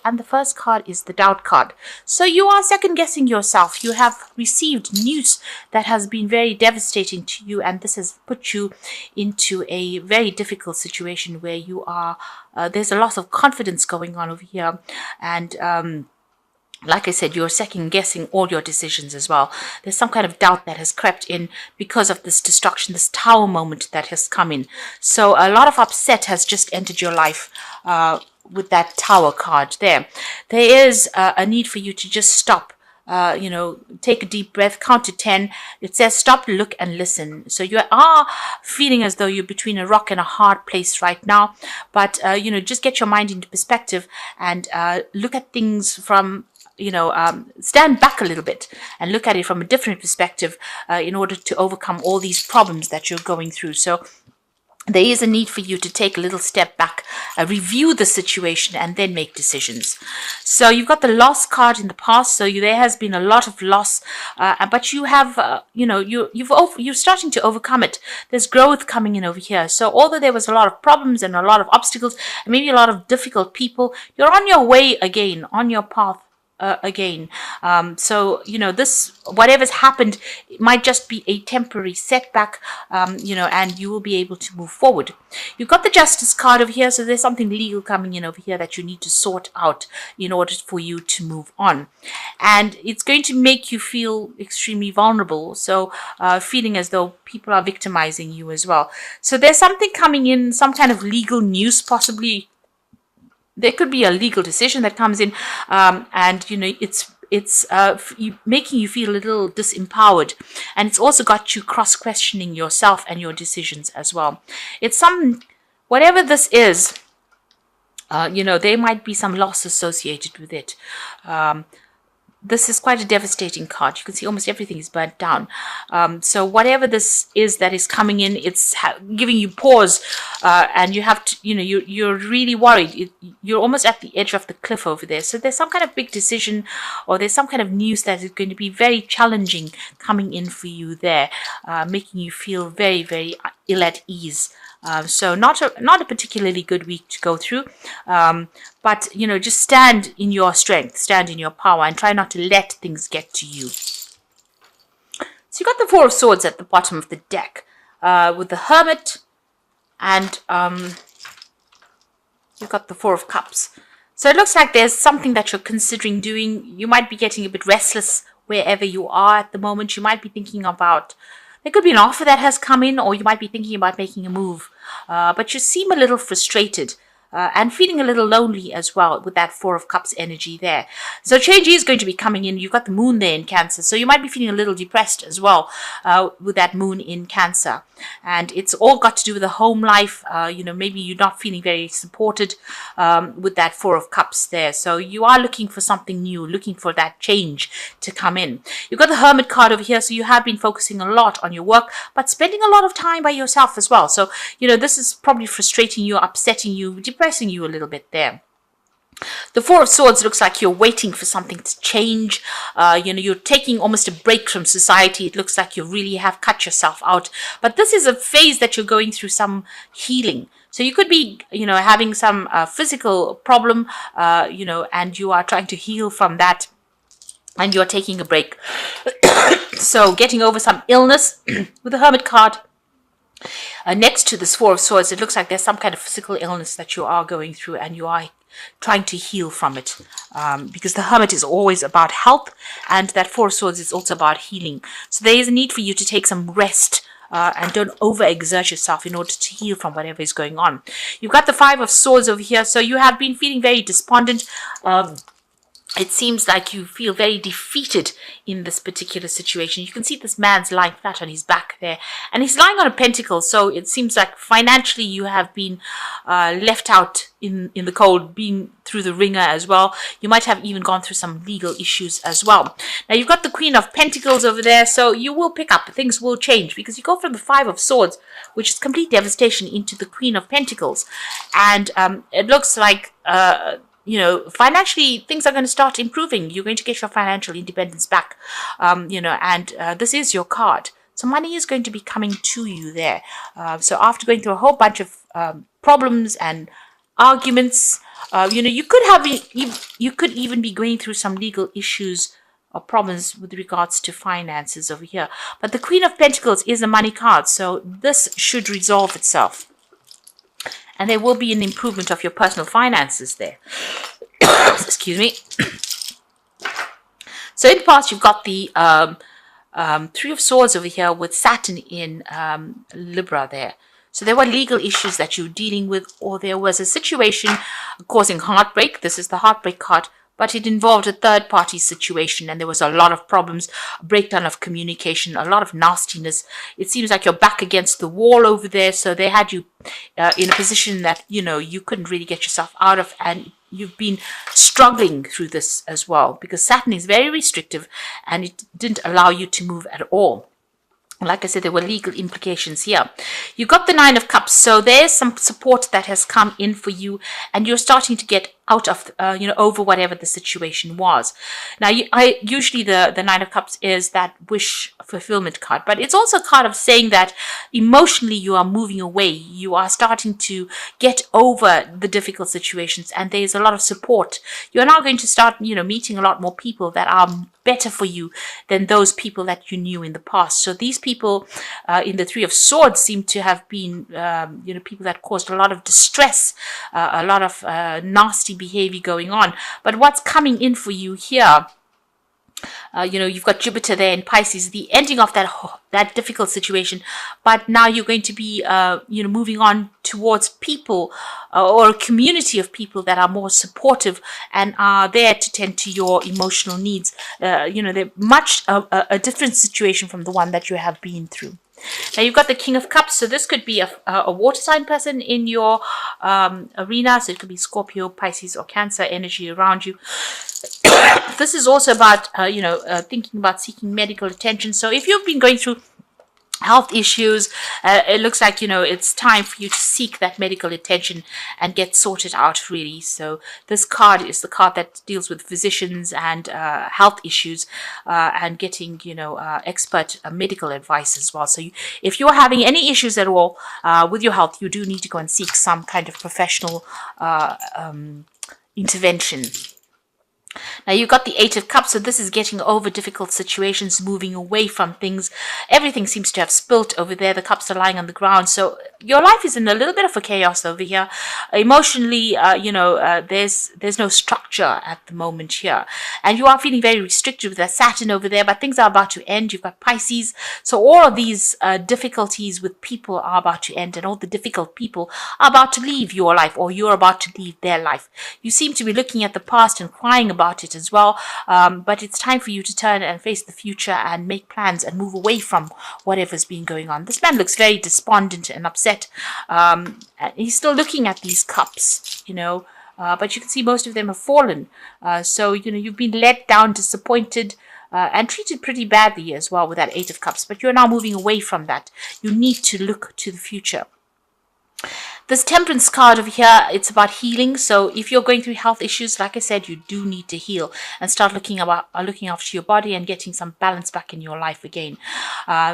and the first card is the doubt card. So you are second guessing yourself. You have received news that has been very devastating to you, and this has put you into a very difficult situation where you are there's a loss of confidence going on over here, and like I said, you're second guessing all your decisions as well. There's some kind of doubt that has crept in because of this destruction, this tower moment that has come in. So a lot of upset has just entered your life with that tower card there. There is a need for you to just stop. Take a deep breath, count to 10. It says stop, look, and listen. So you are feeling as though you're between a rock and a hard place right now. But, just get your mind into perspective and look at things from stand back a little bit and look at it from a different perspective in order to overcome all these problems that you're going through. So there is a need for you to take a little step back, review the situation, and then make decisions. So you've got the loss card in the past. So there has been a lot of loss, but you have, you're starting to overcome it. There's growth coming in over here. So although there was a lot of problems and a lot of obstacles, and maybe a lot of difficult people, you're on your way again, on your path again. This, whatever's happened, it might just be a temporary setback, and you will be able to move forward. You've got the justice card over here, so there's something legal coming in over here that you need to sort out in order for you to move on. And it's going to make you feel extremely vulnerable, so feeling as though people are victimizing you as well. So there's something coming in, some kind of legal news possibly. There could be a legal decision that comes in, and it's making you feel a little disempowered, and it's also got you cross-questioning yourself and your decisions as well. It's whatever this is, there might be some loss associated with it. This is quite a devastating card. You can see almost everything is burnt down. So whatever this is that is coming in, it's giving you pause, and you have to, you're really worried. You're almost at the edge of the cliff over there. So there's some kind of big decision, or there's some kind of news that is going to be very challenging coming in for you there, making you feel very, very ill at ease. So not a particularly good week to go through, but just stand in your strength, stand in your power, and try not to let things get to you. So you got the Four of Swords at the bottom of the deck, with the Hermit, and you've got the Four of Cups. So it looks like there's something that you're considering doing. You might be getting a bit restless wherever you are at the moment. You might be thinking about, there could be an offer that has come in, or you might be thinking about making a move. But you seem a little frustrated and feeling a little lonely as well with that Four of Cups energy there. So change is going to be coming in. You've got the moon there in Cancer. So you might be feeling a little depressed as well with that moon in Cancer. And it's all got to do with the home life. Maybe you're not feeling very supported with that Four of Cups there. So you are looking for something new, looking for that change to come in. You've got the Hermit card over here. So you have been focusing a lot on your work, but spending a lot of time by yourself as well. So, this is probably frustrating you, upsetting you, depressing you a little bit there. The Four of Swords looks like you're waiting for something to change. You're taking almost a break from society. It looks like you really have cut yourself out. But this is a phase that you're going through some healing. So you could be, having some physical problem, and you are trying to heal from that, and you're taking a break. So getting over some illness with the Hermit card. Next to this Four of Swords, it looks like there's some kind of physical illness that you are going through, and you are trying to heal from it, because the Hermit is always about health, and that Four of Swords is also about healing. So there is a need for you to take some rest, and don't overexert yourself in order to heal from whatever is going on. You've got the Five of Swords over here, so you have been feeling very despondent. It seems like you feel very defeated in this particular situation. You can see this man's lying flat on his back there, and he's lying on a pentacle. So it seems like financially you have been left out in the cold, being through the ringer as well. You might have even gone through some legal issues as well. Now you've got the Queen of Pentacles over there, so you will pick up. Things will change, because you go from the Five of Swords, which is complete devastation, into the Queen of Pentacles, and it looks like financially things are going to start improving. You're going to get your financial independence back, and this is your card. So money is going to be coming to you there. So after going through a whole bunch of problems and arguments. You could have you could even be going through some legal issues or problems with regards to finances over here. But the Queen of Pentacles is a money card, so this should resolve itself. And there will be an improvement of your personal finances there. Excuse me. So in the past, you've got the Three of Swords over here with Saturn in Libra there. So there were legal issues that you were dealing with, or there was a situation causing heartbreak. This is the heartbreak card, but it involved a third-party situation, and there was a lot of problems, a breakdown of communication, a lot of nastiness. It seems like you're back against the wall over there, so they had you in a position that, you couldn't really get yourself out of, and you've been struggling through this as well, because Saturn is very restrictive, and it didn't allow you to move at all. Like I said, there were legal implications here. You got the Nine of Cups, so there's some support that has come in for you, and you're starting to get out of, over whatever the situation was. Now, usually the Nine of Cups is that wish fulfillment card, but it's also a card of saying that emotionally you are moving away. You are starting to get over the difficult situations, and there's a lot of support. You're now going to start, meeting a lot more people that are better for you than those people that you knew in the past. So these people in the Three of Swords seem to have been, people that caused a lot of distress, a lot of nasty behavior going on. But what's coming in for you here, you've got Jupiter there in Pisces, the ending of that difficult situation. But now you're going to be, moving on towards people or a community of people that are more supportive and are there to tend to your emotional needs. They're much a different situation from the one that you have been through. Now you've got the King of Cups, so this could be a water sign person in your arena. So it could be Scorpio, Pisces, or Cancer energy around you. This is also about, thinking about seeking medical attention. So if you've been going through health issues, it looks like, it's time for you to seek that medical attention and get sorted out, really. So this card is the card that deals with physicians and health issues and getting, expert medical advice as well. So if you're having any issues at all with your health, you do need to go and seek some kind of professional intervention. Now you've got the Eight of Cups, so this is getting over difficult situations, moving away from things. Everything seems to have spilt over there. The cups are lying on the ground. So your life is in a little bit of a chaos over here. Emotionally, there's no structure at the moment here. And you are feeling very restricted with that Saturn over there, but things are about to end. You've got Pisces. So all of these difficulties with people are about to end, and all the difficult people are about to leave your life, or you're about to leave their life. You seem to be looking at the past and crying about it as well, but it's time for you to turn and face the future and make plans and move away from whatever's been going on. This man looks very despondent and upset. He's still looking at these cups, but you can see most of them have fallen. So you've been let down, disappointed, and treated pretty badly as well with that Eight of Cups, but you're now moving away from that. You need to look to the future. This Temperance card over here, it's about healing. So if you're going through health issues, like I said, you do need to heal and start looking after your body and getting some balance back in your life again.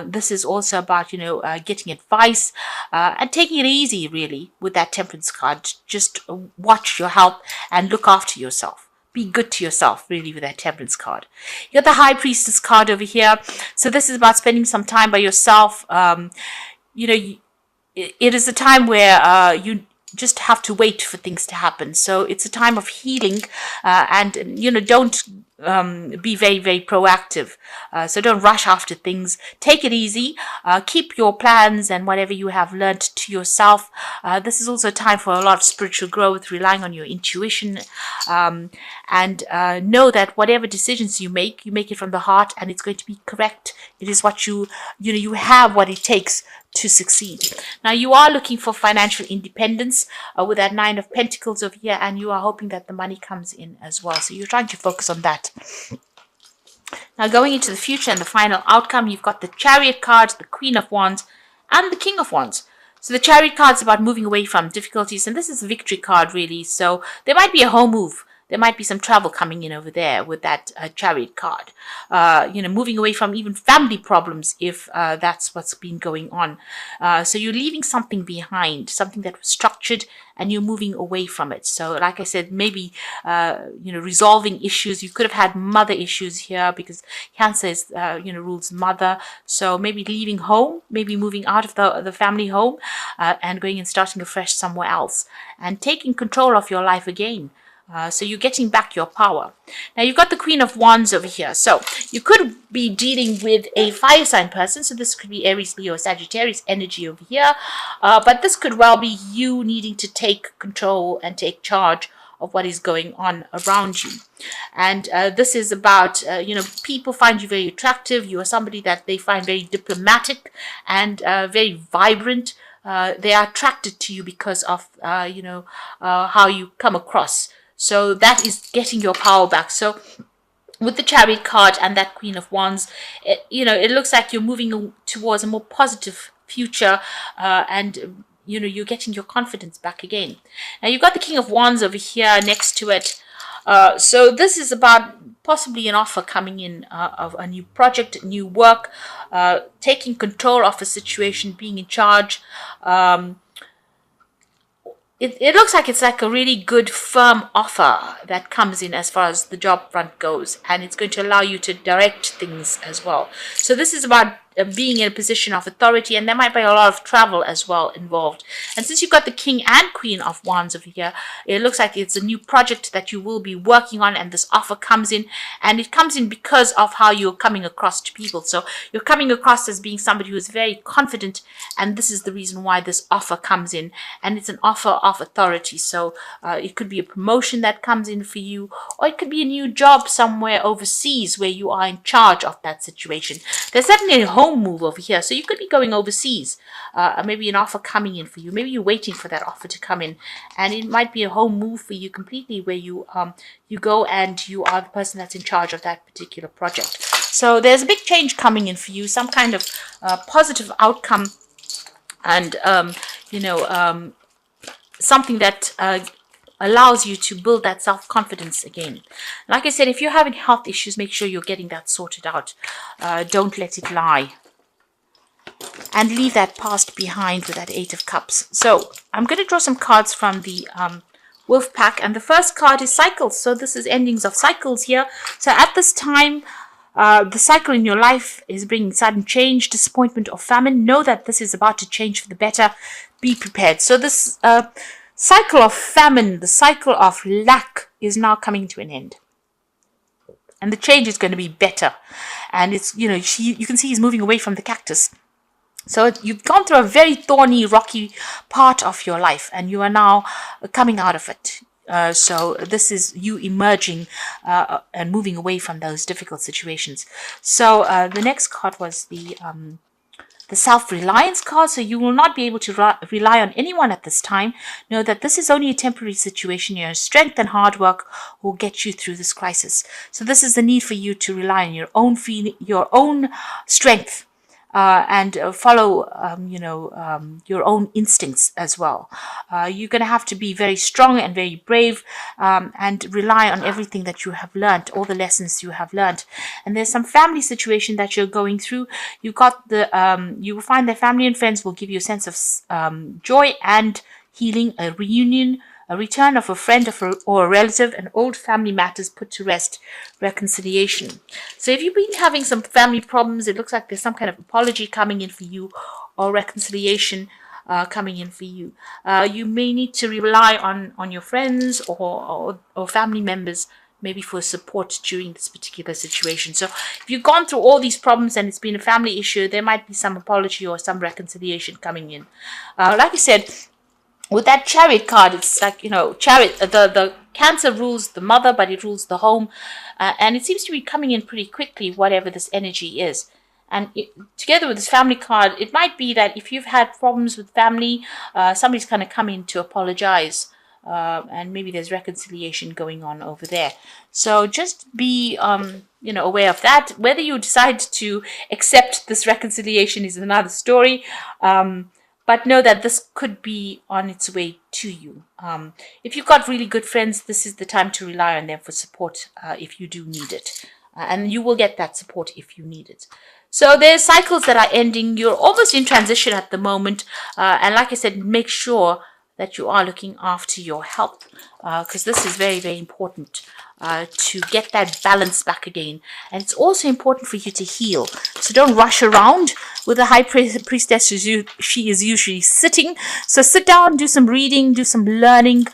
This is also about, getting advice and taking it easy, really, with that Temperance card. Just watch your health and look after yourself. Be good to yourself, really, with that Temperance card. You got the High Priestess card over here. So this is about spending some time by yourself. It is a time where you just have to wait for things to happen. So it's a time of healing, and don't be very, very proactive. So don't rush after things. Take it easy. Keep your plans and whatever you have learned to yourself. This is also a time for a lot of spiritual growth, relying on your intuition, and know that whatever decisions you make it from the heart, and it's going to be correct. It is what you have what it takes to succeed. Now you are looking for financial independence with that Nine of Pentacles over here, and you are hoping that the money comes in as well. So you're trying to focus on that. Now going into the future and the final outcome, you've got the Chariot card, the Queen of Wands, and the King of Wands. So the Chariot card is about moving away from difficulties, and this is a victory card, really. So there might be a home move there might be some travel coming in over there with that Chariot card. Moving away from even family problems if that's what's been going on. So you're leaving something behind, something that was structured, and you're moving away from it. So like I said, maybe, resolving issues. You could have had mother issues here because Cancer is, rules mother. So maybe leaving home, maybe moving out of the family home and going and starting afresh somewhere else and taking control of your life again. So you're getting back your power. Now you've got the Queen of Wands over here. So you could be dealing with a fire sign person. So this could be Aries, Leo, Sagittarius energy over here. But this could well be you needing to take control and take charge of what is going on around you. And this is about, people find you very attractive. You are somebody that they find very diplomatic and very vibrant. They are attracted to you because of, how you come across. So that is getting your power back. So with the Chariot card and that Queen of Wands, it looks like you're moving towards a more positive future, and you're getting your confidence back again. Now you've got the King of Wands over here next to it. So this is about possibly an offer coming in of a new project, new work, taking control of a situation, being in charge. It looks like it's like a really good firm offer that comes in as far as the job front goes, and it's going to allow you to direct things as well. So this is about being in a position of authority, and there might be a lot of travel as well involved. And since you've got the King and Queen of Wands over here, it looks like it's a new project that you will be working on, and this offer comes in, and it comes in because of how you're coming across to people. So you're coming across as being somebody who is very confident, and this is the reason why this offer comes in, and it's an offer of authority. So it could be a promotion that comes in for you, or it could be a new job somewhere overseas where you are in charge of that situation. There's certainly a home move over here, so you could be going overseas, maybe an offer coming in for you. Maybe you're waiting for that offer to come in, and it might be a home move for you completely, where you go and you are the person that's in charge of that particular project. So there's a big change coming in for you, some kind of positive outcome, and something that allows you to build that self-confidence again. Like I said, if you're having health issues, make sure you're getting that sorted out. Don't let it lie. And leave that past behind with that Eight of Cups. So I'm going to draw some cards from the Wolf Pack. And the first card is cycles. So this is endings of cycles here. So at this time, the cycle in your life is bringing sudden change, disappointment, or famine. Know that this is about to change for the better. Be prepared. So this cycle of famine, the cycle of lack is now coming to an end. And the change is going to be better. And it's, you can see he's moving away from the cactus. So you've gone through a very thorny, rocky part of your life, and you are now coming out of it. So this is you emerging and moving away from those difficult situations. So the next card was the self-reliance card. So you will not be able to rely on anyone at this time. Know that this is only a temporary situation. Your strength and hard work will get you through this crisis. So this is the need for you to rely on your own feeling, your own strength. And follow, your own instincts as well. You're going to have to be very strong and very brave, and rely on everything that you have learned, all the lessons you have learned. And there's some family situation that you're going through. You will find that family and friends will give you a sense of joy and healing, a reunion, a return of a friend or a relative, and old family matters put to rest, reconciliation. So if you've been having some family problems, it looks like there's some kind of apology coming in for you, or reconciliation coming in for you. You may need to rely on your friends or family members, maybe for support during this particular situation. So if you've gone through all these problems and it's been a family issue, there might be some apology or some reconciliation coming in. Like I said, with that Chariot card, it's like, Chariot, the Cancer rules the mother, but it rules the home. And it seems to be coming in pretty quickly, whatever this energy is. And together with this family card, it might be that if you've had problems with family, somebody's kind of come in to apologize. And maybe there's reconciliation going on over there. So just be, aware of that. Whether you decide to accept this reconciliation is another story. but know that this could be on its way to you. If you've got really good friends, this is the time to rely on them for support if you do need it. And you will get that support if you need it. So there's cycles that are ending. You're almost in transition at the moment. And like I said, make sure that you are looking after your health, because this is very, very important to get that balance back again. And it's also important for you to heal. So don't rush around with the high priestess. She is usually sitting. So sit down, do some reading, do some learning.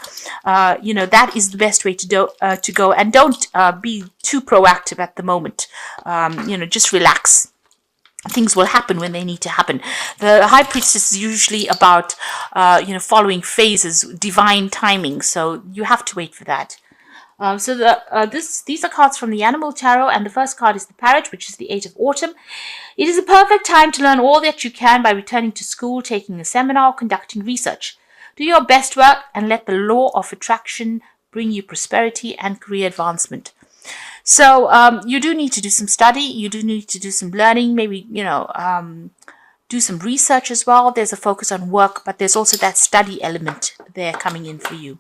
That is the best way to go. And don't be too proactive at the moment. Just relax. Things will happen when they need to happen. The high priestess is usually about, following phases, divine timing. So you have to wait for that. These are cards from the Animal Tarot, and the first card is the Parrot, which is the 8 of Autumn. It is a perfect time to learn all that you can by returning to school, taking a seminar, conducting research. Do your best work and let the law of attraction bring you prosperity and career advancement. So you do need to do some study. You do need to do some learning. Maybe, do some research as well. There's a focus on work, but there's also that study element there coming in for you.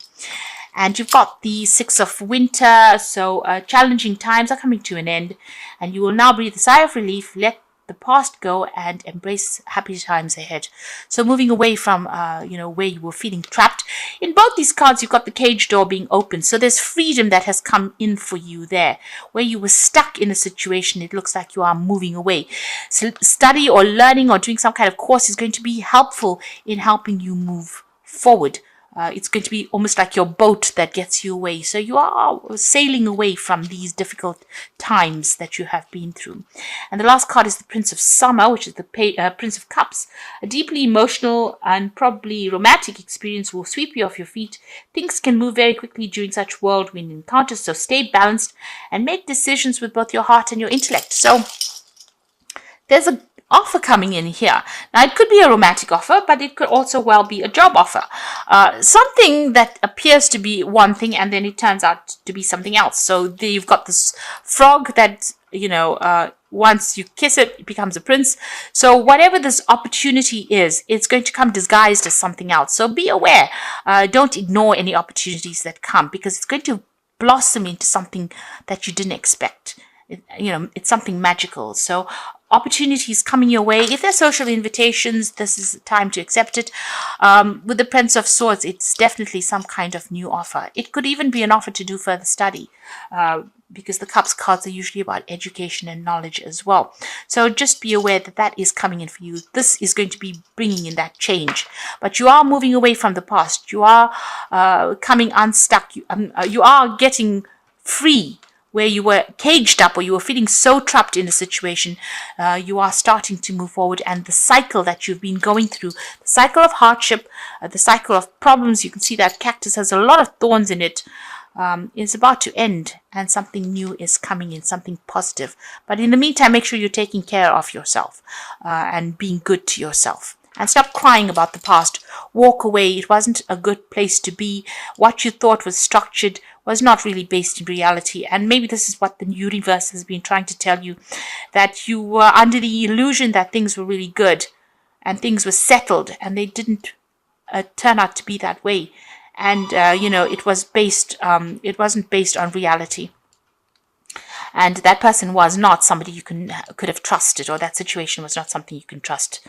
And you've got the 6 of Winter. So challenging times are coming to an end. And you will now breathe a sigh of relief. Let the past go and embrace happy times ahead. So moving away from, where you were feeling trapped. In both these cards, you've got the cage door being open. So there's freedom that has come in for you there. Where you were stuck in a situation, it looks like you are moving away. So study or learning or doing some kind of course is going to be helpful in helping you move forward. It's going to be almost like your boat that gets you away. So you are sailing away from these difficult times that you have been through. And the last card is the Prince of Summer, which is the Prince of Cups. A deeply emotional and probably romantic experience will sweep you off your feet. Things can move very quickly during such whirlwind encounters. So stay balanced and make decisions with both your heart and your intellect. So there's a offer coming in here. Now, it could be a romantic offer, but it could also well be a job offer. Something that appears to be one thing and then it turns out to be something else. So there you've got this frog that, once you kiss it, it becomes a prince. So whatever this opportunity is, it's going to come disguised as something else. So be aware. Don't ignore any opportunities that come, because it's going to blossom into something that you didn't expect. It's something magical. So opportunities coming your way. If there's social invitations, this is the time to accept it. With the Prince of Swords, it's definitely some kind of new offer. It could even be an offer to do further study, because the Cups cards are usually about education and knowledge as well. So just be aware that that is coming in for you. This is going to be bringing in that change. But you are moving away from the past. You are coming unstuck. You are getting free. Where you were caged up or you were feeling so trapped in a situation, you are starting to move forward. And the cycle that you've been going through, the cycle of hardship, the cycle of problems, you can see that cactus has a lot of thorns in it, is about to end, and something new is coming in, something positive. But in the meantime, make sure you're taking care of yourself and being good to yourself. And stop crying about the past. Walk away. It wasn't a good place to be. What you thought was structured was not really based in reality. And maybe this is what the universe has been trying to tell you, that you were under the illusion that things were really good and things were settled, and they didn't turn out to be that way. And, it wasn't based on reality. And that person was not somebody you could have trusted, or that situation was not something you can trust